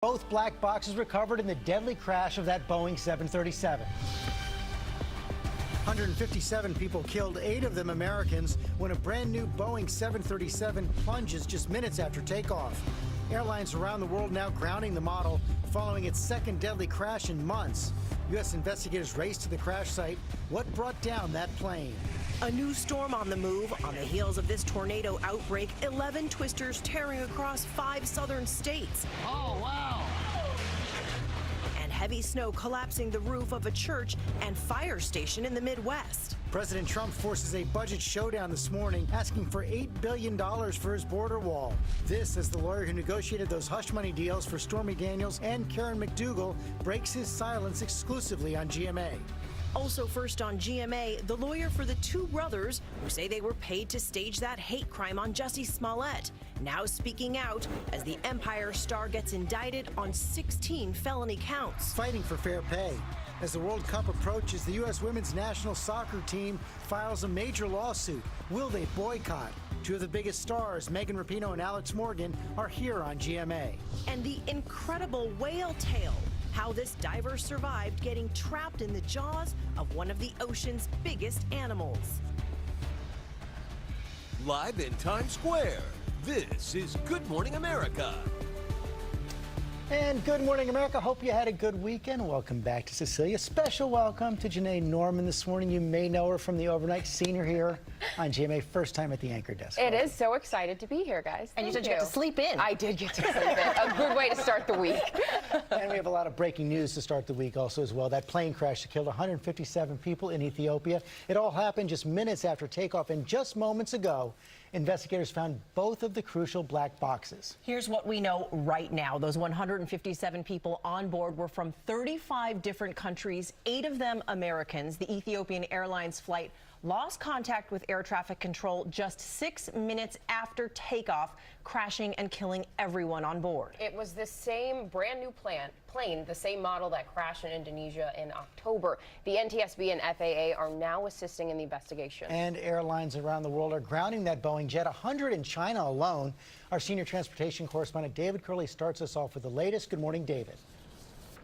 Both black boxes recovered in the deadly crash of that Boeing 737. 157 people killed, 8 of them Americans, when a brand new Boeing 737 plunges just minutes after takeoff. Airlines around the world now grounding the model following its second deadly crash in months. U.S. investigators raced to the crash site. What brought down that plane? A new storm on the move. On the heels of this tornado outbreak, 11 twisters tearing across 5 southern states. Oh, wow. And heavy snow collapsing the roof of a church and fire station in the Midwest. President Trump forces a budget showdown this morning, asking for $8 billion for his border wall. This as the lawyer who negotiated those hush money deals for Stormy Daniels and Karen McDougal breaks his silence exclusively on GMA. Also first on GMA, the lawyer for the 2 brothers who say they were paid to stage that hate crime on Jussie Smollett, now speaking out as the Empire star gets indicted on 16 felony counts. Fighting for fair pay. As the World Cup approaches, the U.S. women's national soccer team files a major lawsuit. Will they boycott? 2 of the biggest stars, Megan Rapinoe and Alex Morgan, are here on GMA. And the incredible whale tale. How this diver survived getting trapped in the jaws of one of the ocean's biggest animals. Live in Times Square, this is Good Morning America. And good morning, America. Hope you had a good weekend. Welcome back to Cecilia. Special welcome to Janae Norman this morning. You may know her from the overnight. Seen her here on GMA, first time at the anchor desk. It is so excited to be here, guys. And you said you got to sleep in. I did get to sleep in. A good way to start the week. And we have a lot of breaking news to start the week also as well. That plane crash that killed 157 people in Ethiopia. It all happened just minutes after takeoff, and just moments ago, investigators found both of the crucial black boxes. Here's what we know right now. Those 157 people on board were from 35 different countries, 8 of them Americans. The Ethiopian Airlines flight lost contact with air traffic control just 6 minutes after takeoff, crashing and killing everyone on board. It was the same brand new plane, the same model that crashed in Indonesia in October. The NTSB and FAA are now assisting in the investigation. And airlines around the world are grounding that Boeing jet, 100 in China alone. Our senior transportation correspondent David Curley starts us off with the latest. Good morning, David.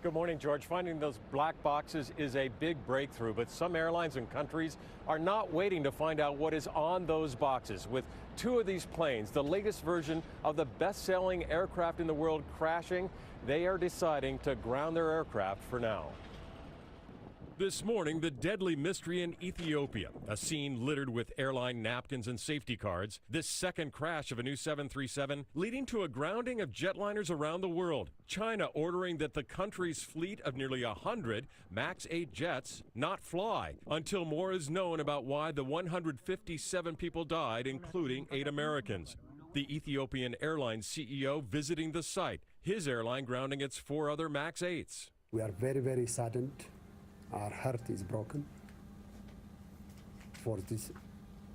Good morning, George. Finding those black boxes is a big breakthrough, but some airlines and countries are not waiting to find out what is on those boxes. With 2 of these planes, the latest version of the best-selling aircraft in the world, crashing, they are deciding to ground their aircraft for now. This morning, the deadly mystery in Ethiopia, a scene littered with airline napkins and safety cards. This second crash of a new 737 leading to a grounding of jetliners around the world. China ordering that the country's fleet of nearly 100 MAX 8 jets not fly until more is known about why the 157 people died, including 8 Americans. The Ethiopian Airlines CEO visiting the site, his airline grounding its 4 other MAX 8s. We are very, very saddened. Our heart is broken for this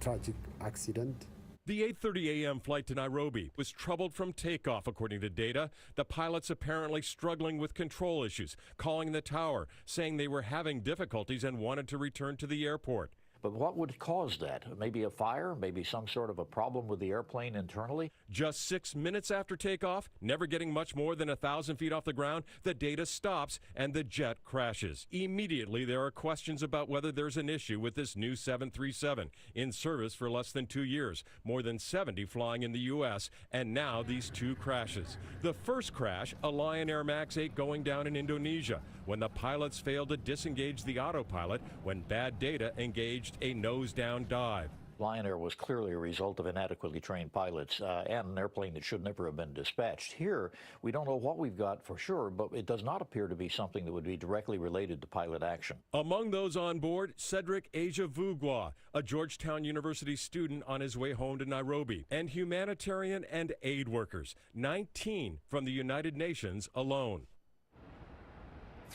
tragic accident. The 8:30 a.m. flight to Nairobi was troubled from takeoff, according to data. The pilots apparently struggling with control issues, calling the tower, saying they were having difficulties and wanted to return to the airport. But what would cause that? Maybe a fire? Maybe some sort of a problem with the airplane internally? Just 6 minutes after takeoff, never getting much more than 1,000 feet off the ground, the data stops and the jet crashes. Immediately, there are questions about whether there's an issue with this new 737, in service for less than 2 years, more than 70 flying in the U.S., and now these 2 crashes. The first crash, a Lion Air MAX 8 going down in Indonesia, when the pilots failed to disengage the autopilot when bad data engaged a nose-down dive. Lion Air was clearly a result of inadequately trained pilots and an airplane that should never have been dispatched. Here, we don't know what we've got for sure, but it does not appear to be something that would be directly related to pilot action. Among those on board, Cedric Ejavugwa, a Georgetown University student on his way home to Nairobi, and humanitarian and aid workers, 19 from the United Nations alone.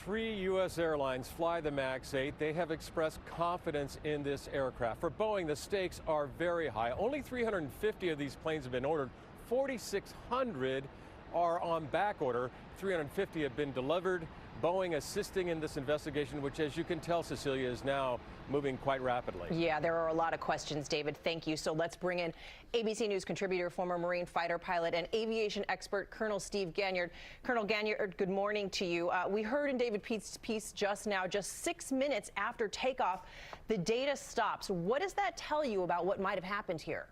3 U.S. airlines fly the MAX 8. They have expressed confidence in this aircraft. For Boeing, the stakes are very high. Only 350 of these planes have been ordered. 4,600 are on back order. 350 have been delivered. Boeing assisting in this investigation, which, as you can tell, Cecilia, is now moving quite rapidly. Yeah, there are a lot of questions, David. Thank you. So let's bring in ABC News contributor, former Marine fighter pilot, and aviation expert, Colonel Steve Ganyard. Colonel Ganyard, good morning to you. We heard in David Pete's piece just now, just 6 minutes after takeoff, the data stops. What does that tell you about what might have happened here?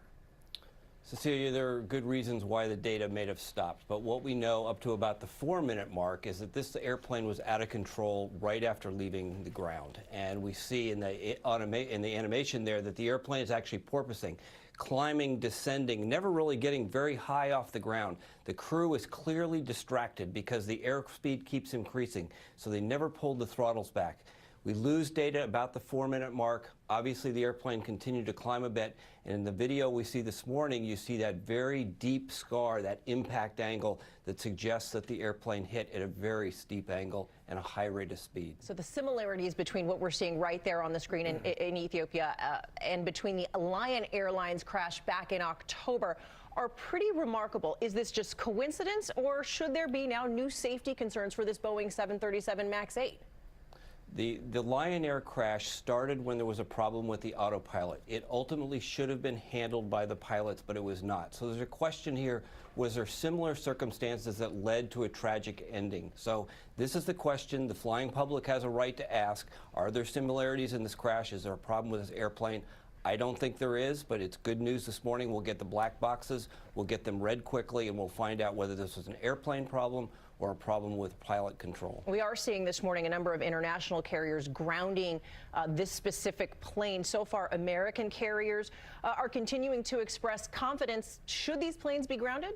Cecilia, there are good reasons why the data may have stopped, but what we know up to about the 4-minute mark is that this airplane was out of control right after leaving the ground. And we see in the animation there that the airplane is actually porpoising, climbing, descending, never really getting very high off the ground. The crew is clearly distracted because the airspeed keeps increasing, so they never pulled the throttles back. We lose data about the 4-minute mark. Obviously, the airplane continued to climb a bit. And in the video we see this morning, you see that very deep scar, that impact angle that suggests that the airplane hit at a very steep angle and a high rate of speed. So the similarities between what we're seeing right there on the screen in Ethiopia and between the Lion Airlines crash back in October are pretty remarkable. Is this just coincidence, or should there be now new safety concerns for this Boeing 737 MAX 8? The Lion Air crash started when there was a problem with the autopilot. It ultimately should have been handled by the pilots, but it was not. So there's a question here, was there similar circumstances that led to a tragic ending? So this is the question the flying public has a right to ask. Are there similarities in this crash? Is there a problem with this airplane? I don't think there is, but it's good news this morning. We'll get the black boxes, we'll get them read quickly, and we'll find out whether this was an airplane problem or a problem with pilot control. We are seeing this morning a number of international carriers grounding this specific plane. So far, American carriers are continuing to express confidence. Should these planes be grounded?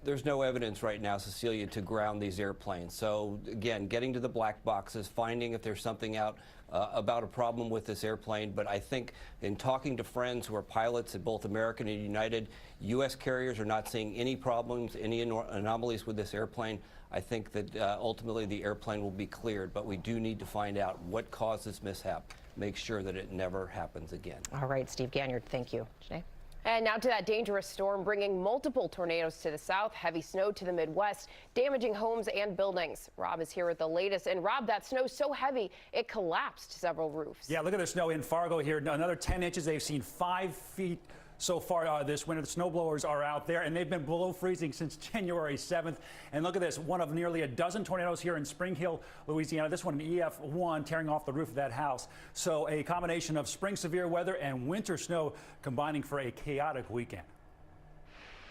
There's no evidence right now, Cecilia, to ground these airplanes. So again, getting to the black boxes, finding if there's something out about a problem with this airplane. But I think in talking to friends who are pilots at both American and United, U.S. carriers are not seeing any problems, any anomalies with this airplane. I think that ultimately the airplane will be cleared, but we do need to find out what caused this mishap, make sure that it never happens again. All right, Steve Ganyard, thank you. Janae? And now to that dangerous storm bringing multiple tornadoes to the south, heavy snow to the Midwest, damaging homes and buildings. Rob is here with the latest. And Rob, that snow's so heavy, it collapsed several roofs. Yeah, look at the snow in Fargo here. Another 10 inches. They've seen 5 feet so far this winter. The snowblowers are out there, and they've been below freezing since January 7th. And look at this, one of nearly a dozen tornadoes here in Spring Hill, Louisiana. This one, an EF1, tearing off the roof of that house. So a combination of spring severe weather and winter snow combining for a chaotic weekend.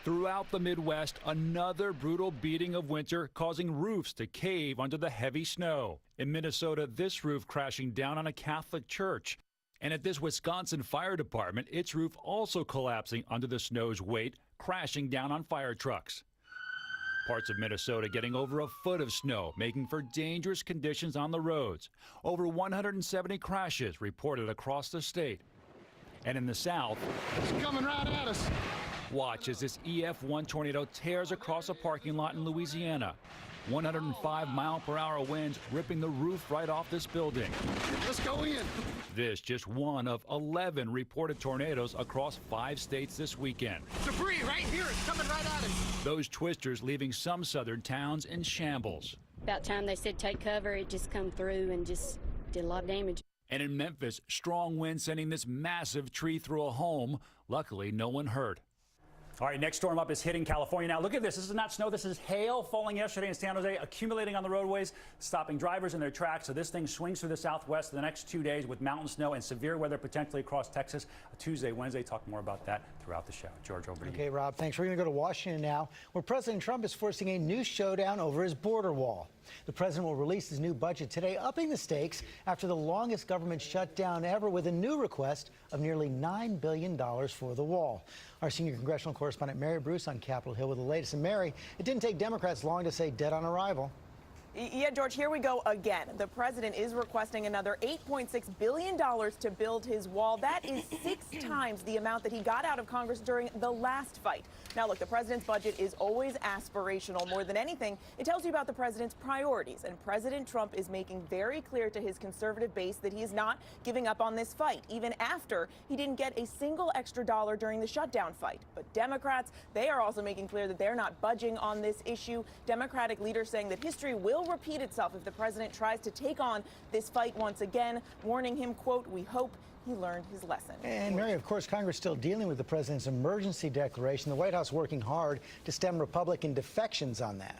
Throughout the Midwest, another brutal beating of winter causing roofs to cave under the heavy snow. In Minnesota, this roof crashing down on a Catholic church. And at this Wisconsin fire department, its roof also collapsing under the snow's weight, crashing down on fire trucks. Parts of Minnesota getting over a foot of snow, making for dangerous conditions on the roads. Over 170 crashes reported across the state. And in the south, it's coming right at us. Watch as this EF1 tornado tears across a parking lot in Louisiana. 105-mile-per-hour winds ripping the roof right off this building. Let's go in. This just one of 11 reported tornadoes across 5 states this weekend. Debris right here. It's coming right at us. Those twisters leaving some southern towns in shambles. About time they said take cover, it just come through and just did a lot of damage. And in Memphis, strong winds sending this massive tree through a home. Luckily, no one hurt. All right, next storm up is hitting California. Now, look at this. This is not snow. This is hail falling yesterday in San Jose, accumulating on the roadways, stopping drivers in their tracks. So this thing swings through the southwest for the next 2 days with mountain snow and severe weather potentially across Texas Tuesday, Wednesday. Talk more about that throughout the show. George, over to you. Okay, Rob, thanks. We're going to go to Washington now, where President Trump is forcing a new showdown over his border wall. The president will release his new budget today, upping the stakes after the longest government shutdown ever, with a new request of nearly $9 billion for the wall. Our senior congressional correspondent Mary Bruce on Capitol Hill with the latest. And Mary, it didn't take Democrats long to say dead on arrival. Yeah, George, here we go again. The president is requesting another $8.6 billion to build his wall. That is 6 times the amount that he got out of Congress during the last fight. Now, look, the president's budget is always aspirational. More than anything, it tells you about the president's priorities. And President Trump is making very clear to his conservative base that he is not giving up on this fight, even after he didn't get a single extra dollar during the shutdown fight. But Democrats, they are also making clear that they're not budging on this issue. Democratic leaders saying that history will repeat itself if the president tries to take on this fight once again, warning him, quote, "We hope he learned his lesson." And Mary, of course, Congress still dealing with the president's emergency declaration. The White House working hard to stem Republican defections on that.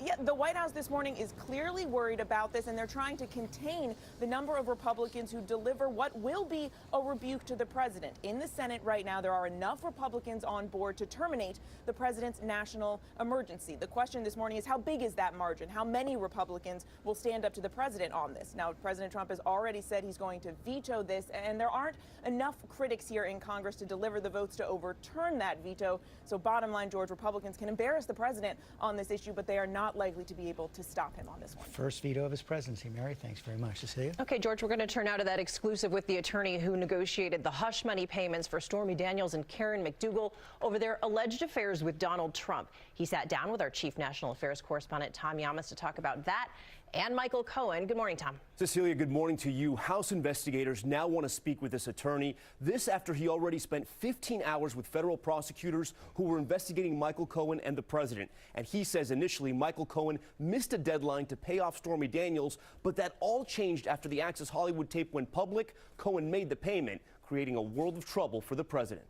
Yeah, the White House this morning is clearly worried about this, and they're trying to contain the number of Republicans who deliver what will be a rebuke to the president. In the Senate right now, there are enough Republicans on board to terminate the president's national emergency. The question this morning is, how big is that margin? How many Republicans will stand up to the president on this? Now, President Trump has already said he's going to veto this, and there aren't enough critics here in Congress to deliver the votes to overturn that veto. So bottom line, George, Republicans can embarrass the president on this issue, but they are not likely to be able to stop him on this one. First veto of his presidency. Mary, thanks very much. Cecilia? Okay, George, we're going to turn now to that exclusive with the attorney who negotiated the hush money payments for Stormy Daniels and Karen McDougal over their alleged affairs with Donald Trump. He sat down with our chief national affairs correspondent, Tom Yamas, to talk about that and Michael Cohen. Good morning, Tom. Cecilia, good morning to you. House investigators now want to speak with this attorney. This after he already spent 15 hours with federal prosecutors who were investigating Michael Cohen and the president. And he says initially Michael Cohen missed a deadline to pay off Stormy Daniels, but that all changed after the Access Hollywood tape went public. Cohen made the payment, creating a world of trouble for the president.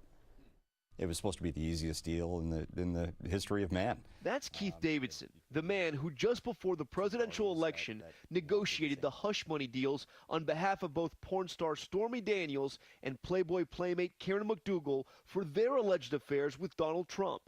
It was supposed to be the easiest deal in the history of man. That's Keith Davidson, the man who just before the presidential election negotiated the hush money deals on behalf of both porn star Stormy Daniels and Playboy playmate Karen McDougal for their alleged affairs with Donald Trump.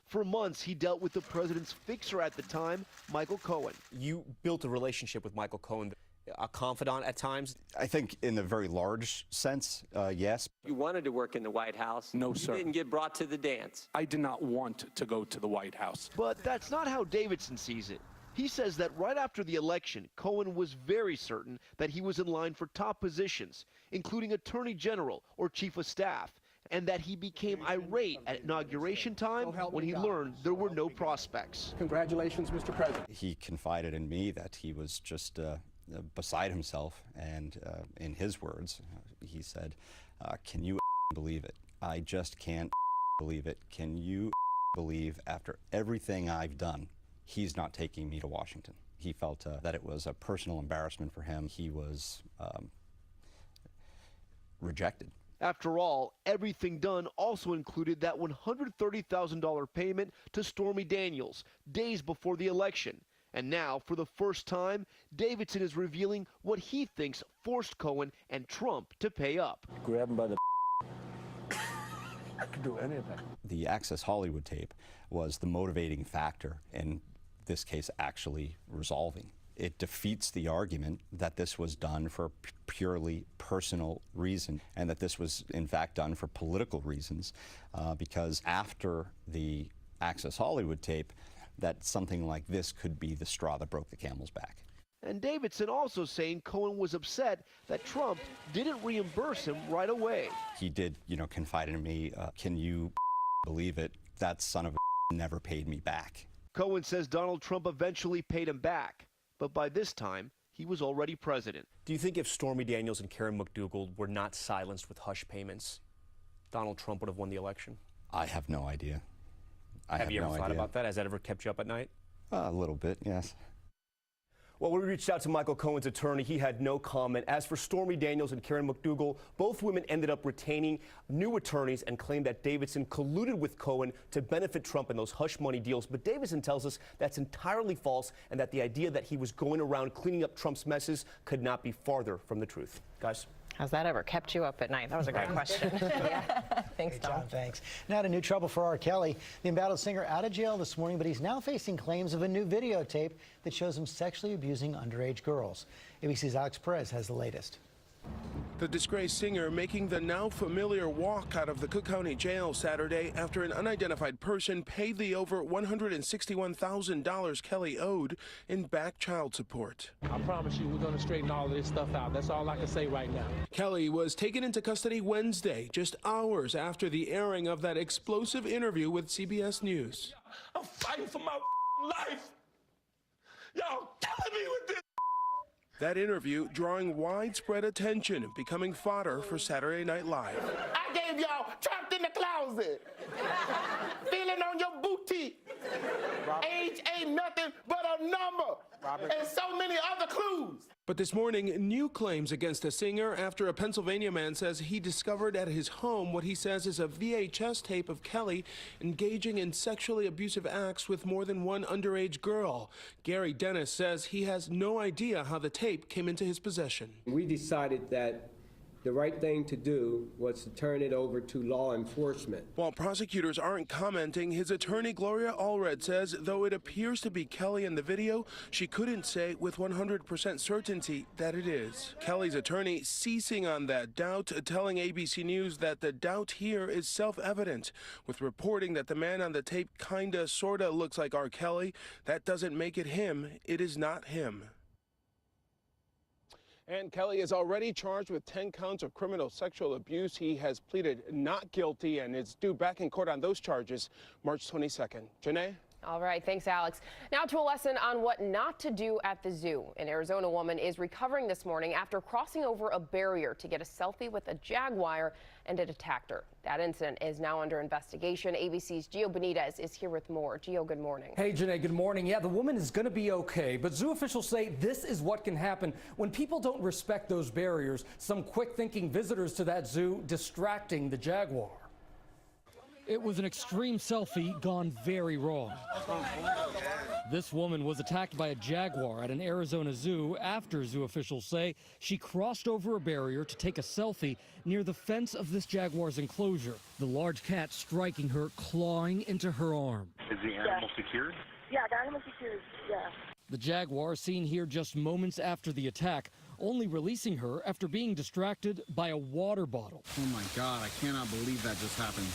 For months, he dealt with the president's fixer at the time, Michael Cohen. You built a relationship with Michael Cohen. A confidant at times? I think in the very large sense, yes. You wanted to work in the White House. No, sir. You didn't get brought to the dance. I did not want to go to the White House. But that's not how Davidson sees it. He says that right after the election, Cohen was very certain that he was in line for top positions, including Attorney General or Chief of Staff, and that he became irate at inauguration time when he learned there were no prospects. Congratulations, Mr. President. He confided in me that he was just beside himself, and in his words, he said, can you believe it? I just can't believe it. Can you believe after everything I've done, he's not taking me to Washington? He felt that it was a personal embarrassment for him. He was rejected. After all, everything done also included that $130,000 payment to Stormy Daniels days before the election. And now, for the first time, Davidson is revealing what he thinks forced Cohen and Trump to pay up. Grab him by the I could do anything. The Access Hollywood tape was the motivating factor in this case actually resolving. It defeats the argument that this was done for purely personal reason and that this was in fact done for political reasons, because after the Access Hollywood tape, that something like this could be the straw that broke the camel's back. And Davidson also saying Cohen was upset that Trump didn't reimburse him right away. He did, confide in me, can you believe it? That son of a never paid me back. Cohen says Donald Trump eventually paid him back, but by this time, he was already president. Do you think if Stormy Daniels and Karen McDougal were not silenced with hush payments, Donald Trump would have won the election? I have no idea. Have you ever thought about that? Has that ever kept you up at night? A little bit, yes. Well, we reached out to Michael Cohen's attorney. He had no comment. As for Stormy Daniels and Karen McDougal, both women ended up retaining new attorneys and claimed that Davidson colluded with Cohen to benefit Trump in those hush money deals. But Davidson tells us that's entirely false and that the idea that he was going around cleaning up Trump's messes could not be farther from the truth. Guys? Has that ever kept you up at night? That was a great question. Yeah. Thanks, Tom. John, thanks. Now to new trouble for R. Kelly. The embattled singer out of jail this morning, but he's now facing claims of a new videotape that shows him sexually abusing underage girls. ABC's Alex Perez has the latest. The disgraced singer making the now familiar walk out of the Cook County Jail Saturday after an unidentified person paid the over $161,000 Kelly owed in back child support. I promise you we're going to straighten all of this stuff out. That's all I can say right now. Kelly was taken into custody Wednesday, just hours after the airing of that explosive interview with CBS News. I'm fighting for my life. Y'all killing me with this. That interview drawing widespread attention, becoming fodder for Saturday Night Live. I gave y'all trapped in the closet, feeling on your booty. Age ain't nothing but a number, and so many other clues. But this morning, new claims against the singer after a Pennsylvania man says he discovered at his home what he says is a VHS tape of Kelly engaging in sexually abusive acts with more than one underage girl. Gary Dennis says he has no idea how the tape came into his possession. We decided that the right thing to do was to turn it over to law enforcement. While prosecutors aren't commenting, his attorney Gloria Allred says though it appears to be Kelly in the video, she couldn't say with 100% certainty that it is. Kelly's attorney ceasing on that doubt, telling ABC News that the doubt here is self-evident. With reporting that the man on the tape kinda sorta looks like R. Kelly, that doesn't make it him. It is not him. And Kelly is already charged with 10 counts of criminal sexual abuse. He has pleaded not guilty and is due back in court on those charges March 22nd. Janae? All right, thanks, Alex. Now to a lesson on what not to do at the zoo. An Arizona woman is recovering this morning after crossing over a barrier to get a selfie with a jaguar, and it attacked her. That incident is now under investigation. ABC's Gio Benitez is here with more. Gio, good morning. Hey, Janae, good morning. Yeah, the woman is going to be okay, but zoo officials say this is what can happen when people don't respect those barriers. Some quick-thinking visitors to that zoo distracting the jaguar. It was an extreme selfie gone very wrong. This woman was attacked by a jaguar at an Arizona zoo after zoo officials say she crossed over a barrier to take a selfie near the fence of this jaguar's enclosure. The large cat striking her, clawing into her arm. Is the animal secured? Yeah, the animal secured, yeah. The jaguar seen here just moments after the attack, only releasing her after being distracted by a water bottle. Oh my God, I cannot believe that just happened.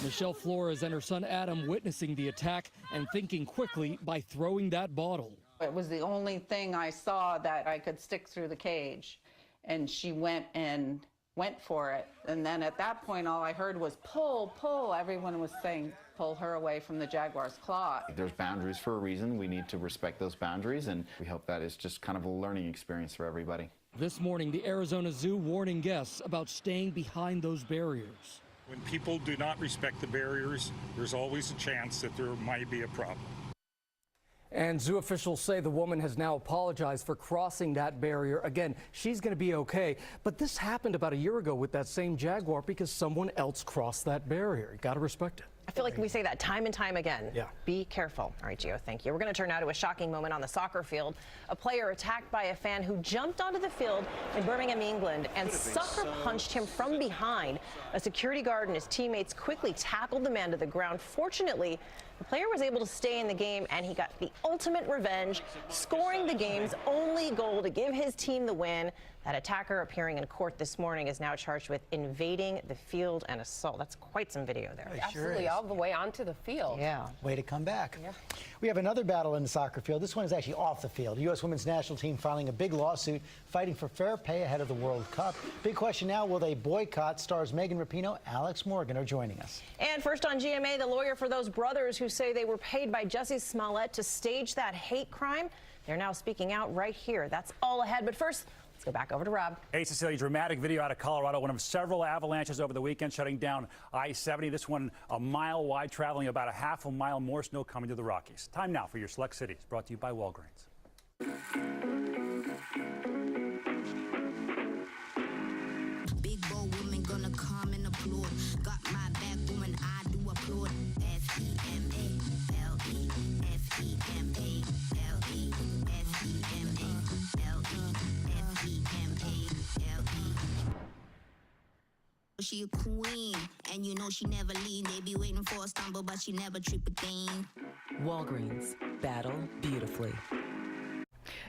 Michelle Flores and her son Adam witnessing the attack and thinking quickly by throwing that bottle. It was the only thing I saw that I could stick through the cage, and she went for it. And then at that point, all I heard was pull, pull. Everyone was saying, pull her away from the jaguar's claw. There's boundaries for a reason. We need to respect those boundaries, and we hope that it's just kind of a learning experience for everybody. This morning, the Arizona Zoo warning guests about staying behind those barriers. When people do not respect the barriers, there's always a chance that there might be a problem. And zoo officials say the woman has now apologized for crossing that barrier. Again, she's going to be okay. But this happened about a year ago with that same jaguar because someone else crossed that barrier. You got to respect it. I feel like we say that time and time again. Yeah. Be careful. All right, Gio, thank you. We're going to turn now to a shocking moment on the soccer field. A player attacked by a fan who jumped onto the field in Birmingham, England, and sucker punched him from behind. A security guard and his teammates quickly tackled the man to the ground. Fortunately, the player was able to stay in the game, and he got the ultimate revenge, scoring the game's only goal to give his team the win. That attacker appearing in court this morning is now charged with invading the field and assault. That's quite some video there. Absolutely, all the way onto the field. Yeah, way to come back. Yeah. We have another battle in the soccer field. This one is actually off the field. The U.S. women's national team filing a big lawsuit fighting for fair pay ahead of the World Cup. Big question now, will they boycott? Stars Megan Rapinoe, Alex Morgan are joining us. And first on GMA, the lawyer for those brothers who say they were paid by Jussie Smollett to stage that hate crime. They're now speaking out right here. That's all ahead. But first, let's go back over to Rob. Hey, Cecilia, dramatic video out of Colorado. One of several avalanches over the weekend shutting down I-70. This one a mile wide, traveling about a half a mile. More snow coming to the Rockies. Time now for your Select Cities, brought to you by Walgreens. Big bold woman gonna come and applaud. Got my back when I do applaud. F-E-M-A, L-E, F-E-M-A, L-E, F-E-M-A, L-E, F-E-M-A, L-E. She a queen, and you know she never lean. They be waiting for a stumble, but she never trip again. Walgreens, battle beautifully.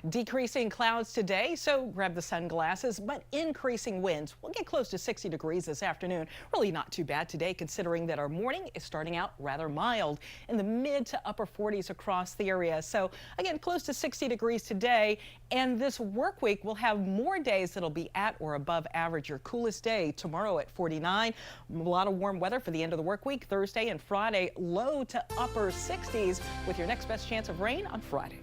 Decreasing clouds today, so grab the sunglasses, but increasing winds. We'll get close to 60 degrees this afternoon. Really not too bad today, considering that our morning is starting out rather mild in the mid to upper 40s across the area. So again, close to 60 degrees today. And this work week will have more days that'll be at or above average. Your coolest day tomorrow at 49. A lot of warm weather for the end of the work week. Thursday and Friday, low to upper 60s with your next best chance of rain on Friday.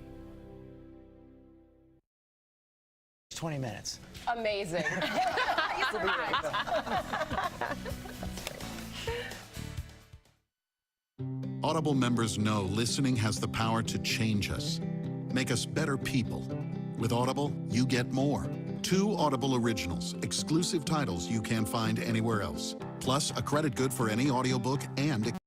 20 minutes. Amazing. Audible members know listening has the power to change us, make us better people. With Audible, you get more. 2 Audible originals, exclusive titles you can't find anywhere else. Plus, a credit good for any audiobook and a